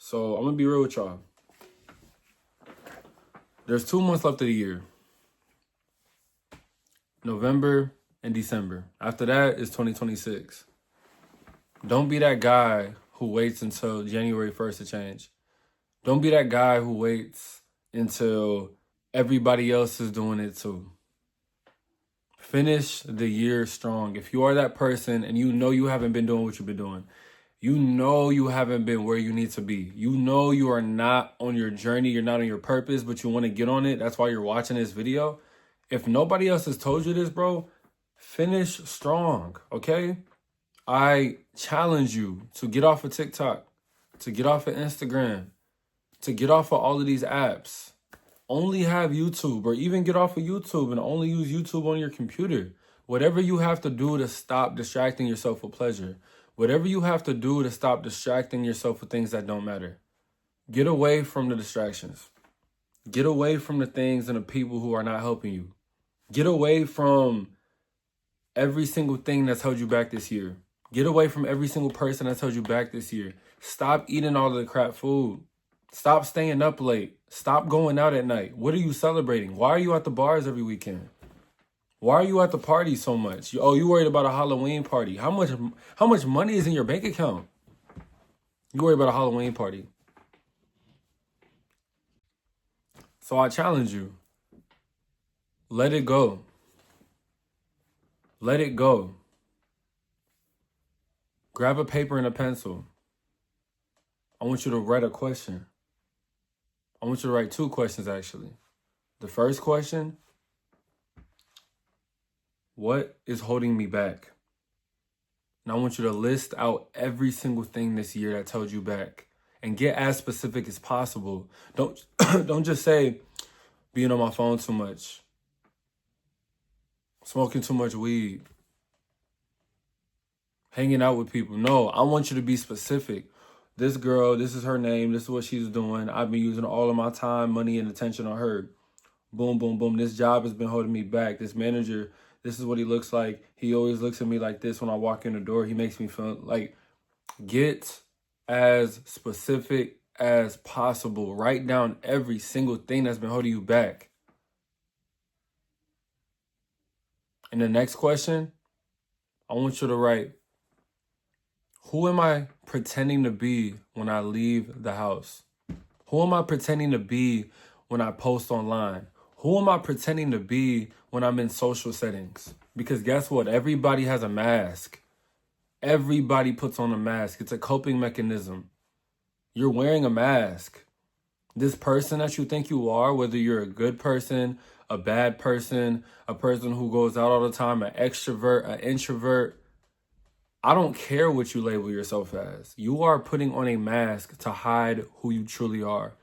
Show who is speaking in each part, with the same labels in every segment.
Speaker 1: So I'm going to be real with y'all. There's 2 months left of the year. November and December. After that is 2026. Don't be that guy who waits until January 1st to change. Don't be that guy who waits until everybody else is doing it too. Finish the year strong. If you are that person and you know you haven't been doing what you've been doing, you know you haven't been where you need to be. You know you are not on your journey, you're not on your purpose, but you want to get on it. That's why you're watching this video. If nobody else has told you this, bro, finish strong, okay? I challenge you to get off of TikTok, to get off of Instagram, to get off of all of these apps. Only have YouTube, or even get off of YouTube and only use YouTube on your computer. Whatever you have to do to stop distracting yourself with pleasure. Whatever you have to do to stop distracting yourself with things that don't matter. Get away from the distractions. Get away from the things and the people who are not helping you. Get away from every single thing that's held you back this year. Get away from every single person that's held you back this year. Stop eating all of the crap food. Stop staying up late. Stop going out at night. What are you celebrating? Why are you at the bars every weekend? Why are you at the party so much? You worried about a Halloween party. How much money is in your bank account? You worried about a Halloween party. So I challenge you. Let it go. Let it go. Grab a paper and a pencil. I want you to write a question. I want you to write 2 questions, actually. The first question, what is holding me back? And I want you to list out every single thing this year that held you back and get as specific as possible. Don't just say being on my phone too much, smoking too much weed, hanging out with people. No, I want you to be specific. This girl, this is her name. This is what she's doing. I've been using all of my time, money, and attention on her. Boom, boom, boom. This job has been holding me back. This manager, this is what he looks like. He always looks at me like this when I walk in the door. He makes me feel like, get as specific as possible. Write down every single thing that's been holding you back. And the next question, I want you to write, who am I pretending to be when I leave the house? Who am I pretending to be when I post online? Who am I pretending to be when I'm in social settings? Because guess what? Everybody has a mask. Everybody puts on a mask. It's a coping mechanism. You're wearing a mask. This person that you think you are, whether you're a good person, a bad person, a person who goes out all the time, an extrovert, an introvert, I don't care what you label yourself as. You are putting on a mask to hide who you truly are.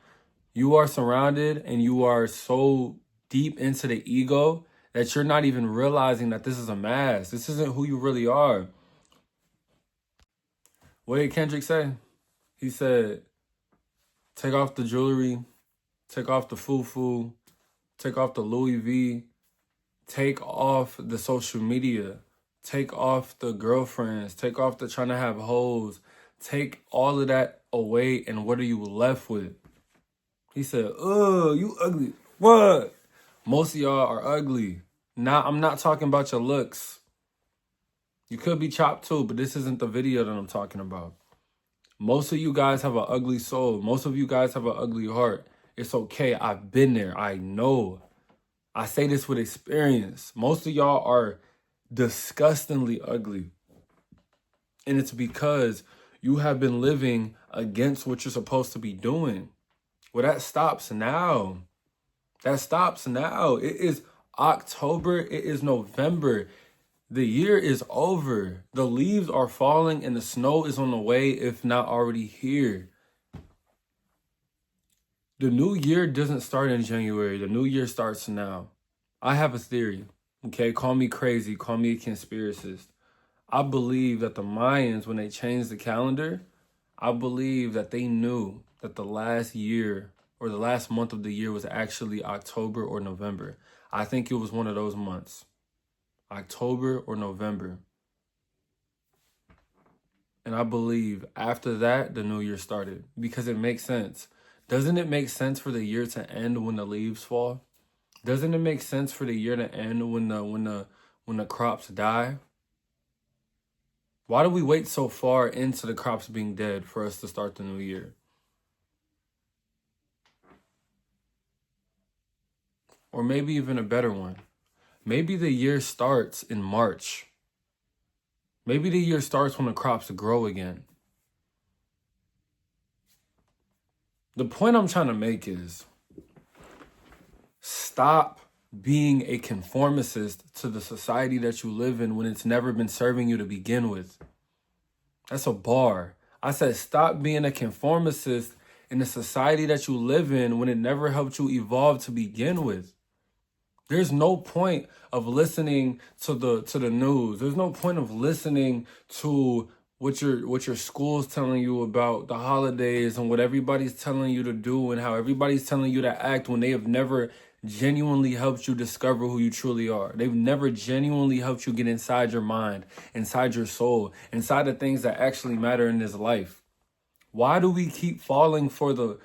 Speaker 1: You are surrounded and you are so deep into the ego that you're not even realizing that this is a mask. This isn't who you really are. What did Kendrick say? He said, take off the jewelry, take off the foo-foo, take off the Louis V, take off the social media. Take off the girlfriends. Take off the trying to have hoes. Take all of that away, and what are you left with? He said, you ugly. What? Most of y'all are ugly. Now, I'm not talking about your looks. You could be chopped too, but this isn't the video that I'm talking about. Most of you guys have an ugly soul. Most of you guys have an ugly heart. It's okay. I've been there. I know. I say this with experience. Most of y'all are disgustingly ugly. And it's because you have been living against what you're supposed to be doing. Well, that stops now. That stops now. It is October. It is November. The year is over. The leaves are falling and the snow is on the way, if not already here. The new year doesn't start in January. The new year starts now. I have a theory. Okay, call me crazy, call me a conspiracist. I believe that the Mayans, when they changed the calendar, I believe that they knew that the last year or the last month of the year was actually October or November. I think it was one of those months, October or November. And I believe after that, the new year started because it makes sense. Doesn't it make sense for the year to end when the leaves fall? Doesn't it make sense for the year to end when the crops die? Why do we wait so far into the crops being dead for us to start the new year? Or maybe even a better one. Maybe the year starts in March. Maybe the year starts when the crops grow again. The point I'm trying to make is stop being a conformist to the society that you live in when it's never been serving you to begin with. That's a bar. I said stop being a conformist in the society that you live in when it never helped you evolve to begin with. There's no point of listening to the news. There's no point of listening to what your school's telling you about the holidays and what everybody's telling you to do and how everybody's telling you to act when they have never genuinely helped you discover who you truly are. They've never genuinely helped you get inside your mind, inside your soul, inside the things that actually matter in this life. Why do we keep falling for the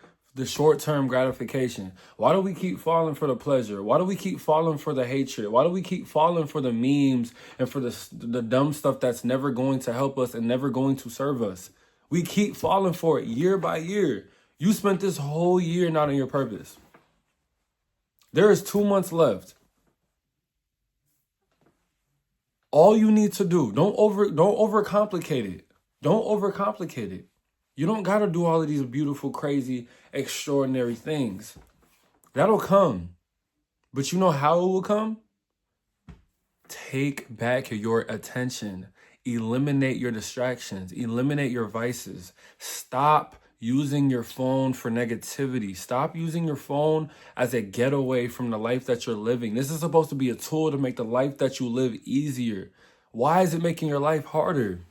Speaker 1: short-term gratification? Why do we keep falling for the pleasure? Why do we keep falling for the hatred? Why do we keep falling for the memes and for the dumb stuff that's never going to help us and never going to serve us? We keep falling for it year by year. You spent this whole year not on your purpose. There is 2 months left. All you need to do, don't overcomplicate it. Don't overcomplicate it. You don't got to do all of these beautiful, crazy, extraordinary things. That'll come. But you know how it will come? Take back your attention. Eliminate your distractions. Eliminate your vices. Stop using your phone for negativity. Stop using your phone as a getaway from the life that you're living. This is supposed to be a tool to make the life that you live easier. Why is it making your life harder?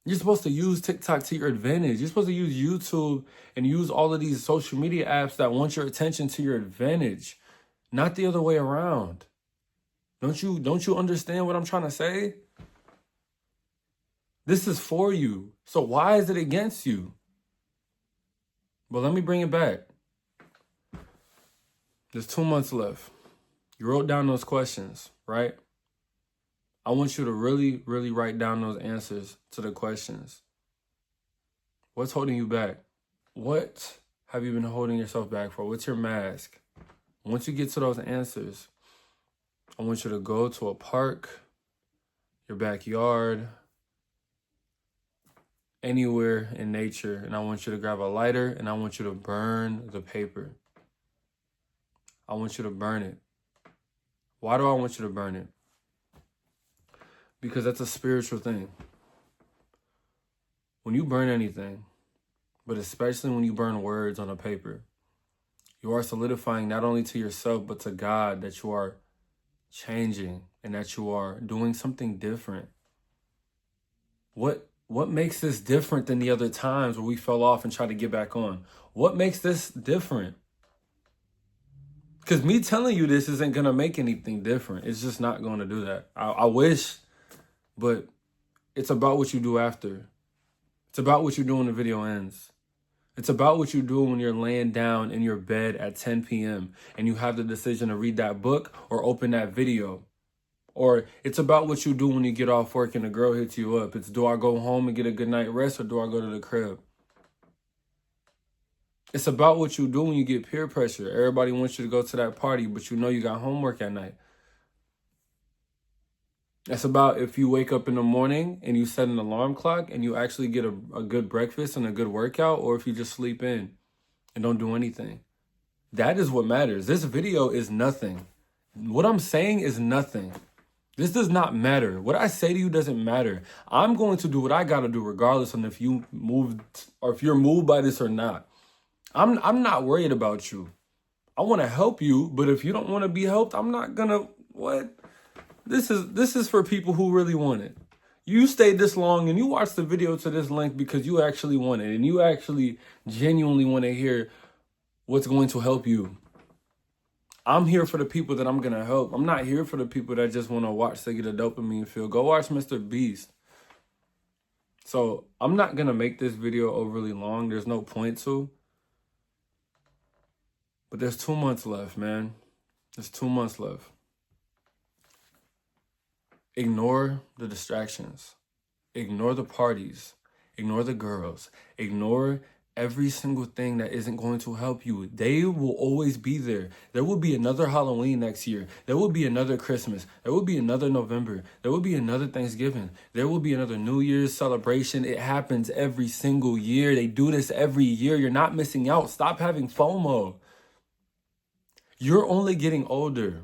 Speaker 1: You're supposed to use TikTok to your advantage. You're supposed to use YouTube and use all of these social media apps that want your attention to your advantage, not the other way around. Don't you understand what I'm trying to say? This is for you. So why is it against you? But let me bring it back. There's 2 months left. You wrote down those questions, right? I want you to really, really write down those answers to the questions. What's holding you back? What have you been holding yourself back for? What's your mask? Once you get to those answers, I want you to go to a park, your backyard, anywhere in nature, and I want you to grab a lighter and I want you to burn the paper. I want you to burn it. Why do I want you to burn it? Because that's a spiritual thing. When you burn anything, but especially when you burn words on a paper, you are solidifying not only to yourself, but to God that you are changing and that you are doing something different. What makes this different than the other times where we fell off and tried to get back on? What makes this different? Because me telling you this isn't going to make anything different. It's just not going to do that. I wish, but it's about what you do after. It's about what you do when the video ends. It's about what you do when you're laying down in your bed at 10 p.m. and you have the decision to read that book or open that video. Or it's about what you do when you get off work and a girl hits you up. It's, do I go home and get a good night rest or do I go to the crib? It's about what you do when you get peer pressure. Everybody wants you to go to that party, but you know you got homework at night. It's about if you wake up in the morning and you set an alarm clock and you actually get a good breakfast and a good workout, or if you just sleep in and don't do anything. That is what matters. This video is nothing. What I'm saying is nothing. This does not matter. What I say to you doesn't matter. I'm going to do what I got to do regardless of if you moved or if you're moved by this or not. I'm not worried about you. I want to help you, but if you don't want to be helped, I'm not gonna, what? This is for people who really want it. You stayed this long and you watched the video to this length because you actually want it and you actually genuinely want to hear what's going to help you. I'm here for the people that I'm going to help. I'm not here for the people that just want to watch to get a dopamine feel. Go watch Mr. Beast. So I'm not going to make this video overly long. There's no point to. But there's 2 months left, man. There's 2 months left. Ignore the distractions. Ignore the parties. Ignore the girls. Ignore every single thing that isn't going to help you. They will always be there. There will be another Halloween next year. There will be another Christmas. There will be another November. There will be another Thanksgiving. There will be another New Year's celebration. It happens every single year. They do this every year. You're not missing out. Stop having FOMO. You're only getting older.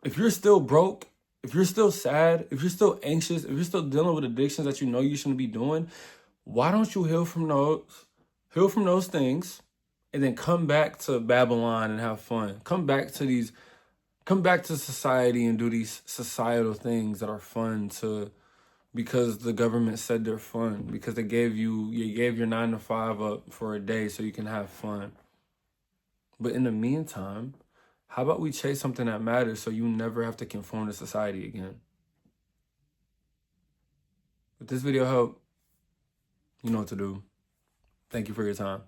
Speaker 1: If you're still broke, if you're still sad, if you're still anxious, if you're still dealing with addictions that you know you shouldn't be doing, why don't you heal from those things, and then come back to Babylon and have fun? Come back to society and do these societal things that are fun because the government said they're fun, because you gave your 9 to 5 up for a day so you can have fun. But in the meantime, how about we chase something that matters so you never have to conform to society again? If this video helped, you know what to do. Thank you for your time.